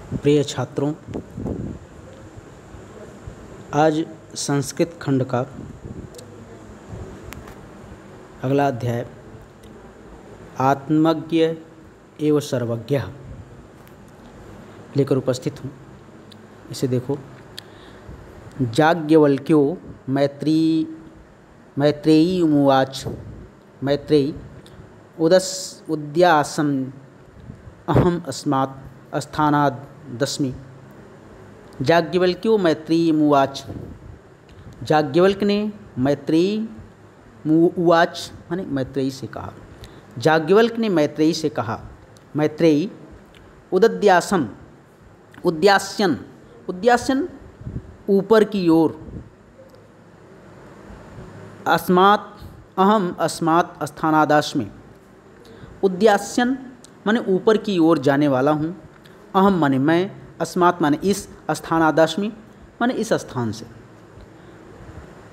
प्रिय छात्रों, आज संस्कृत खंड का अगला अध्याय आत्मज्ञ एवं सर्वज्ञ लेकर उपस्थित हूँ। इसे देखो। याज्ञवल्क्यो मैत्रेयी उवाच मैत्रेयी उद्यासम् अहम् अस्मात् स्थानादस्मि। याज्ञवल्क्यो मैत्रेयी उवाच। याज्ञवल्क्य ने मैत्रेयी उवाच माने मैत्रेयी से कहा। याज्ञवल्क्य ने मैत्रेयी से कहा, मैत्रेयी उद्यासम उद्यास्यन ऊपर की ओर, अस्मात् स्थानादास्मि। उद्यास्यन माने ऊपर की ओर जाने वाला हूँ, अहम माने मैं, अस्मात् माने इस, स्थानादास्मि माने इस स्थान से।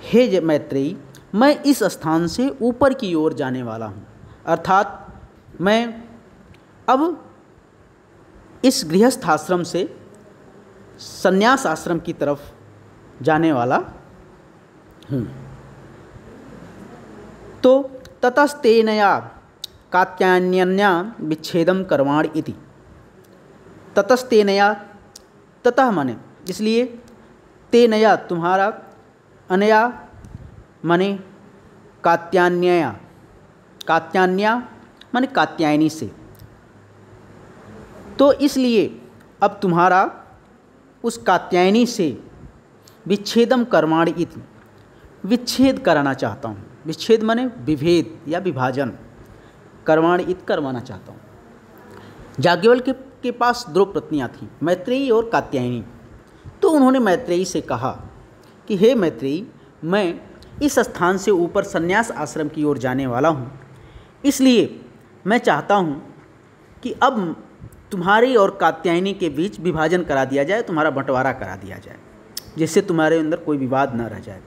हे मैत्रेयी, मैं इस स्थान से ऊपर की ओर जाने वाला हूँ, अर्थात मैं अब इस गृहस्थ आश्रम से संन्यास आश्रम की तरफ जाने वाला हूँ। तो ततस्तेनया कात्यायन्या विच्छेदम कर्माणि इति। ततस्तेनया, ततः माने इसलिए, तेनया तुम्हारा, अनया माने कात्यायन्या, कात्यायन्या माने कात्यायनी से। तो इसलिए अब तुम्हारा उस कात्यायनी से विच्छेदम कर्माणि इति, विच्छेद कराना चाहता हूँ। विच्छेद माने विभेद या विभाजन, कर्माणि इत करवाना चाहता हूँ। याज्ञवल्क्य के पास दो पत्नियाँ थीं, मैत्रेयी और कात्यायनी। तो उन्होंने मैत्रेयी से कहा कि हे मैत्रेयी, मैं इस स्थान से ऊपर संन्यास आश्रम की ओर जाने वाला हूँ, इसलिए मैं चाहता हूँ कि अब तुम्हारी और कात्यायनी के बीच विभाजन करा दिया जाए, तुम्हारा बंटवारा करा दिया जाए, जिससे तुम्हारे अंदर कोई विवाद न रह जाए।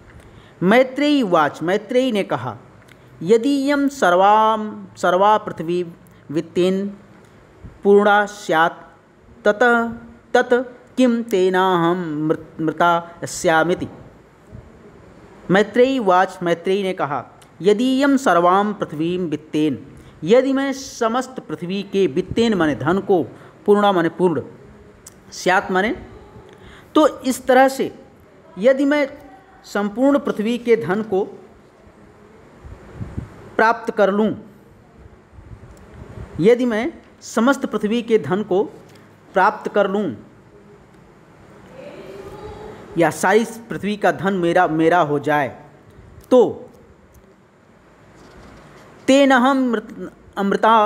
मैत्रेयी वाच, मैत्रेयी ने कहा, यदीयं सर्वा पृथ्वी वित्तेन पूर्णा स्यात् तत् किं तेनाहं मृता स्यामिति। मैत्रेयी वाच, मैत्रेयी ने कहा, यदीयं सर्वां पृथ्वीं वित्तेन, यदि मैं समस्त पृथ्वी के वित्तेन माने धन को, पूर्णा माने पूर्ण, स्यात् माने तो इस तरह से, यदि मैं संपूर्ण पृथ्वी के धन को प्राप्त कर लूँ, यदि मैं समस्त पृथ्वी के धन को प्राप्त कर लूँ, या सारी पृथ्वी का धन मेरा हो जाए, तो तेनहम अमृता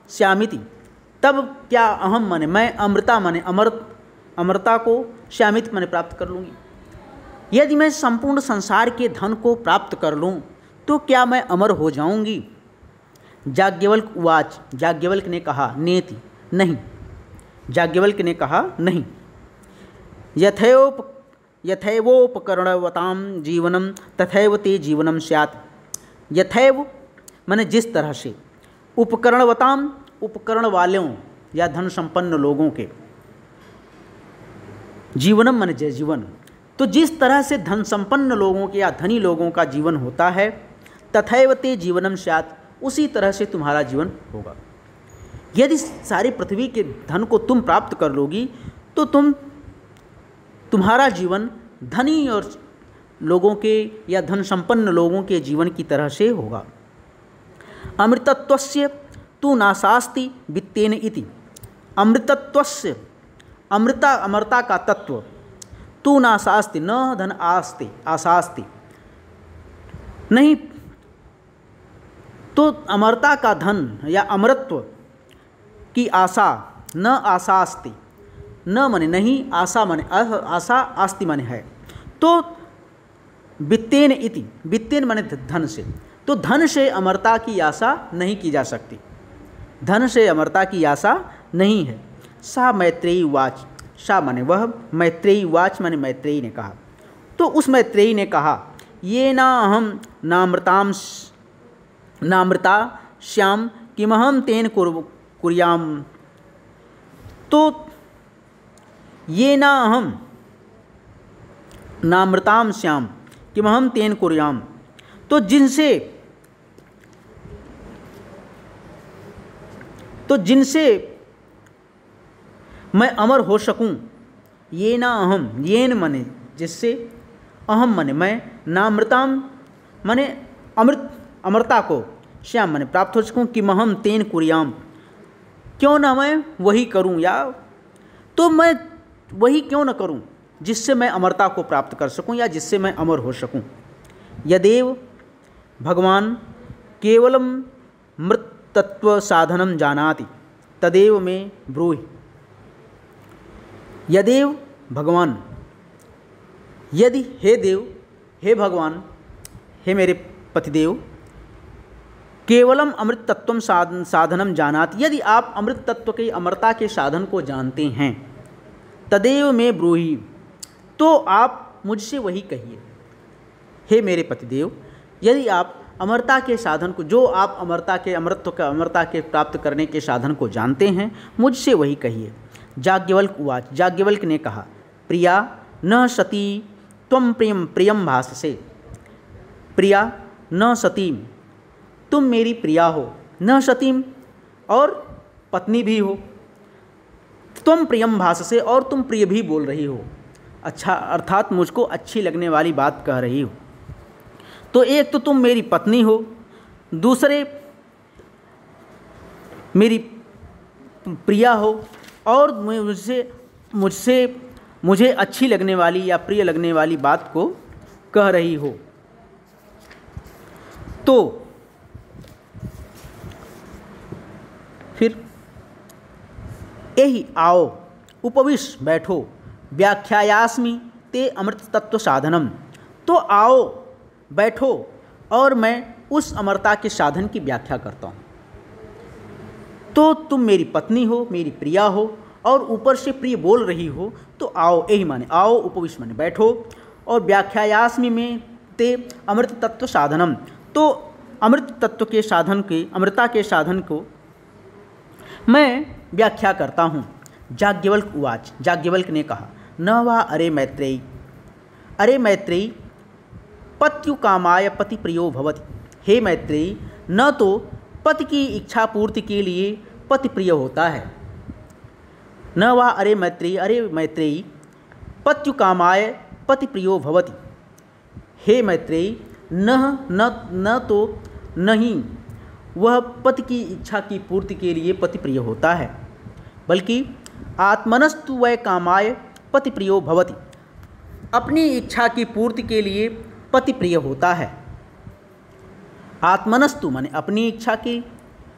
श्यामिति, तब क्या अहम माने मैं, अमृता माने अमृता को, श्यामिति माने प्राप्त कर लूँगी। यदि मैं संपूर्ण संसार के धन को प्राप्त कर लूँ तो क्या मैं अमर हो जाऊँगी। याज्ञवल्क्य उवाच, याज्ञवल्क्य ने कहा, नेति नहीं। याज्ञवल्क्य ने कहा, नहीं। यथैवोपकरणवतां जीवनम तथैव ते जीवनम स्यात्। यथैव माने जिस तरह से, उपकरणवताम उपकरण वालों या धन संपन्न लोगों के, जीवनम माने जय जीवन, तो जिस तरह से धन संपन्न लोगों के या धनी लोगों का जीवन होता है, तथैव ते जीवनम स्यात्, उसी तरह से तुम्हारा जीवन होगा। यदि सारी पृथ्वी के धन को तुम प्राप्त कर लोगी तो तुम्हारा जीवन धनी और लोगों के या धन संपन्न लोगों के जीवन की तरह से होगा। अमृतत्वस्य तु नाशास्ति वित्तेन इति। अमृतत्वस्य, अमृता का तत्व, तु नाशास्ति न धन आस्ति आशास्ति, नहीं तो अमरता का धन या अमरत्व की आशा, न आशास्ति, न माने नहीं, आशा माने आशा, आस्ति माने है। तो वित्तेन इति, वित्तेन माने धन से, तो धन से अमरता की आशा नहीं की जा सकती, धन से अमरता की आशा नहीं है। सा मैत्रेयी वाच, सा माने वह, मैत्रेयी वाच माने मैत्रेयी ने कहा। तो उस मैत्रेयी ने कहा, ये ना अहम नामृता श्याम किमहम तेन कुर्याम। तो ये ना अहम नामृताम श्याम किमहम तेन कुर्याम। तो जिनसे मैं अमर हो सकूं, ये ना अहम, येन मने जिससे, अहम मने मैं, नामृताम मने अमरता को, श्याम मने प्राप्त हो सकूं, किमहम तेन कुर्याम क्यों ना मैं वही करूं, या तो मैं वही क्यों न करूं जिससे मैं अमरता को प्राप्त कर सकूं या जिससे मैं अमर हो सकूं। यदेव भगवान केवलम मृतत्व साधनम जानाति तदेव में ब्रूहि। यदेव भगवान, यदि हे देव, हे भगवान, हे मेरे पतिदेव, केवलम अमृत तत्व साधनम जानाति, यदि आप अमृत तत्व के अमरता के साधन को जानते हैं, तदेव में ब्रूहि, तो आप मुझसे वही कहिए। हे मेरे पतिदेव, यदि आप अमरता के साधन को, जो आप अमरता के अमृतत्व का अमरता के प्राप्त करने के साधन को जानते हैं, मुझसे वही कहिए। याज्ञवल्क उवाच, याज्ञवल्क ने कहा, प्रिया न सती त्वं प्रियम भाससे। प्रिया न सतीम, तुम मेरी प्रिया हो, न सतीम और पत्नी भी हो, तुम प्रियम भाससे और तुम प्रिय भी बोल रही हो। अच्छा, अर्थात मुझको अच्छी लगने वाली बात कह रही हो। तो एक तो तुम मेरी पत्नी हो, दूसरे मेरी प्रिया हो, और मुझे अच्छी लगने वाली या प्रिय लगने वाली बात को कह रही हो। तो फिर यही आओ, उपविश बैठो, व्याख्यायास्मि ते अमृत तत्व साधनम। तो आओ बैठो और मैं उस अमरता के साधन की व्याख्या करता हूँ। तो तुम मेरी पत्नी हो, मेरी प्रिया हो, और ऊपर से प्रिय बोल रही हो, तो आओ, यही माने आओ, उपविश माने बैठो, और व्याख्यायास्मि में ते अमृत तत्व साधनम। तो अमृत तत्व के साधन के, अमृता के साधन को मैं व्याख्या करता हूँ। याज्ञवल्क उवाच, याज्ञवल्क ने कहा, न वा अरे मैत्रेयी, अरे मैत्रेयी, पत्यु कामाय पति प्रियो भवति। हे मैत्रेयी, न तो पति की इच्छा पूर्ति के लिए पति प्रिय होता है। न वा अरे मैत्रेयी, अरे मैत्रेयी, पत्यु कामाय पति प्रियो भवति। हे मैत्रेयी, न तो नहीं वह पति की इच्छा की पूर्ति के लिए पति प्रिय होता है, बल्कि आत्मनस्तु वै कामाय पति प्रियो भवति, अपनी इच्छा की पूर्ति के लिए पति प्रिय होता है। आत्मनस्तु माने अपनी इच्छा की,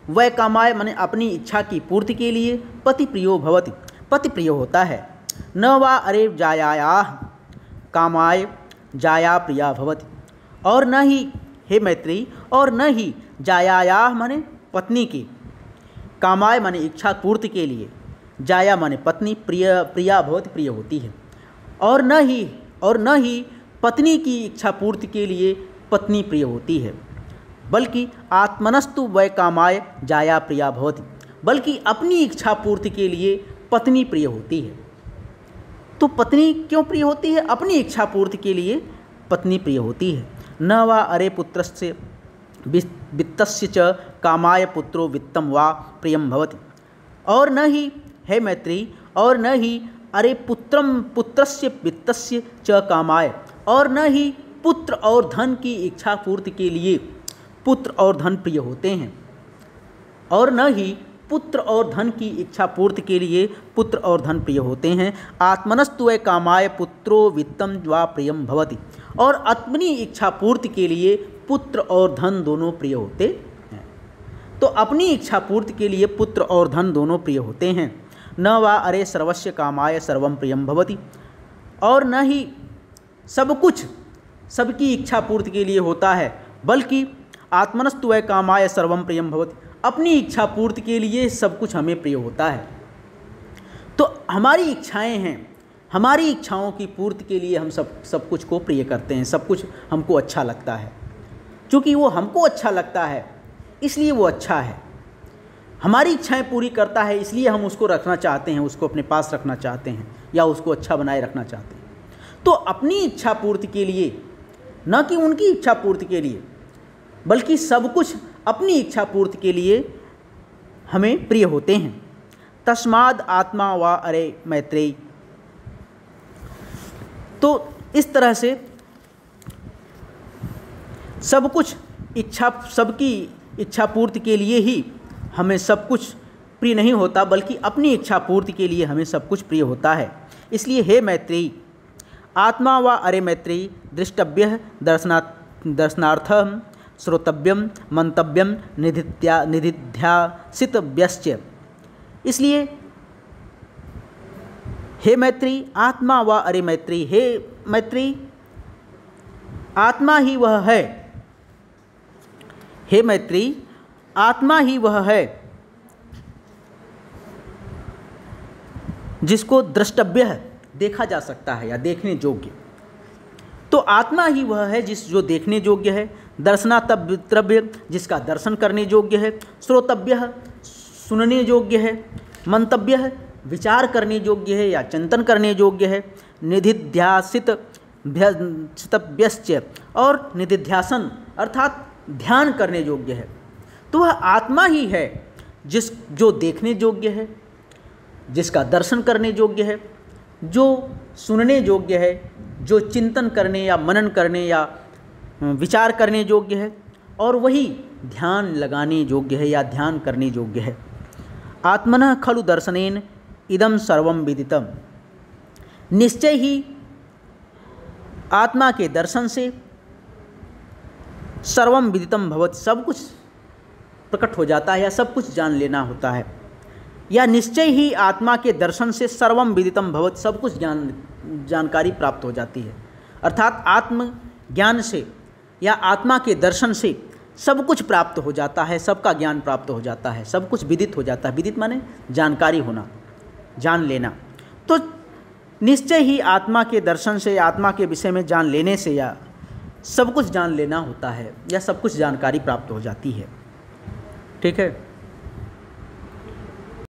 वै कामाय माने अपनी इच्छा की पूर्ति के लिए पति प्रियो भवति, पति प्रिय होता है। न वा अरे जायायाः कामाय जाया प्रिया भवति, और न ही, हे मैत्रेयी, और न ही जायायाः माने पत्नी की, कामाय माने इच्छा पूर्ति के लिए, जाया माने पत्नी, प्रिया भवति प्रिय होती है, और न ही पत्नी की इच्छा पूर्ति के लिए पत्नी प्रिय होती है, बल्कि आत्मनस्तु वै कामाय जाया प्रिया भवति, बल्कि अपनी इच्छा पूर्ति के लिए पत्नी प्रिय होती है। तो पत्नी क्यों प्रिय होती है? अपनी इच्छा पूर्ति के लिए पत्नी प्रिय होती है। न वा अरे पुत्रस्य वित्तस्य च कामाय पुत्रो वित्तम वा प्रियम भवति, और न ही, हे मैत्रेयी, और न ही अरे पुत्रस्य वित्तस्य च कामाय, और न ही पुत्र और धन की इच्छा पूर्ति के लिए पुत्र और धन प्रिय होते हैं, और न ही पुत्र और धन की इच्छा पूर्ति के लिए पुत्र और धन प्रिय होते हैं। आत्मनस्तु वै कामाय पुत्रो वित्तम वा प्रियम भवति, और अपनी इच्छा पूर्ति के लिए पुत्र और धन दोनों प्रिय होते हैं। तो अपनी इच्छा पूर्ति के लिए पुत्र और धन दोनों प्रिय होते हैं। न वा अरे सर्वस्य कामाय सर्वम प्रियम भवति, और न ही सब कुछ सबकी इच्छा पूर्ति के लिए होता है, बल्कि आत्मनस्तु वै कामाय सर्वम प्रियम भवति, अपनी इच्छा पूर्ति के लिए सब कुछ हमें प्रिय होता है। तो हमारी इच्छाएं हैं, हमारी इच्छाओं की पूर्ति के लिए हम सब कुछ को प्रिय करते हैं, सब कुछ हमको अच्छा लगता है। चूँकि वो हमको अच्छा लगता है इसलिए वो अच्छा है। हमारी इच्छाएं पूरी करता है, इसलिए हम उसको रखना चाहते हैं, उसको अपने पास रखना चाहते हैं या उसको अच्छा बनाए रखना चाहते हैं। तो अपनी इच्छा पूर्ति के लिए, न कि उनकी इच्छा पूर्ति के लिए, बल्कि सब कुछ अपनी इच्छा पूर्ति के लिए हमें प्रिय होते हैं। तस्माद् आत्मा वा अरे मैत्रेयी। तो इस तरह से सब कुछ सबकी इच्छा पूर्ति के लिए ही हमें सब कुछ प्रिय नहीं होता, बल्कि अपनी इच्छा पूर्ति के लिए हमें सब कुछ प्रिय होता है। इसलिए हे मैत्रेयी, आत्मा वा अरे मैत्रेयी दृष्टव्यः दर्शनार्थं श्रोतव्यम मंतव्यम निधिध्यासितव्यश्च। इसलिए हे मैत्रेयी, आत्मा वा अरे मैत्रेयी, हे मैत्रेयी, आत्मा ही वह है। हे मैत्रेयी, आत्मा ही वह है जिसको द्रष्टव्य है, देखा जा सकता है या देखने योग्य। तो आत्मा ही वह है जो देखने योग्य है, दर्शनातव्य जिसका दर्शन करने योग्य है, श्रोतव्य सुनने योग्य है, मंतव्य विचार करने योग्य है या चिंतन करने योग्य है, निधिध्यासितव्यश्च और निधिध्यासन अर्थात ध्यान करने योग्य है। तो वह आत्मा ही है जो देखने योग्य है, जिसका दर्शन करने योग्य है, जो सुनने योग्य है, जो चिंतन करने या मनन करने या विचार करने योग्य है, और वही ध्यान लगाने योग्य है या ध्यान करने योग्य है। आत्मनः खलु दर्शनेन इदं सर्वं विदितम्। निश्चय ही आत्मा के दर्शन से सर्वं विदितम भवति, सब कुछ प्रकट हो जाता है या सब कुछ जान लेना होता है। या निश्चय ही आत्मा के दर्शन से सर्वं विदितम भवति, सब कुछ जानकारी प्राप्त हो जाती है। अर्थात आत्म ज्ञान से या आत्मा के दर्शन से सब कुछ प्राप्त हो जाता है, सबका ज्ञान प्राप्त हो जाता है, सब कुछ विदित हो जाता है। विदित माने जानकारी होना, जान लेना। तो निश्चय ही आत्मा के दर्शन से, आत्मा के विषय में जान लेने से या सब कुछ जान लेना होता है या सब कुछ जानकारी प्राप्त हो जाती है। ठीक है।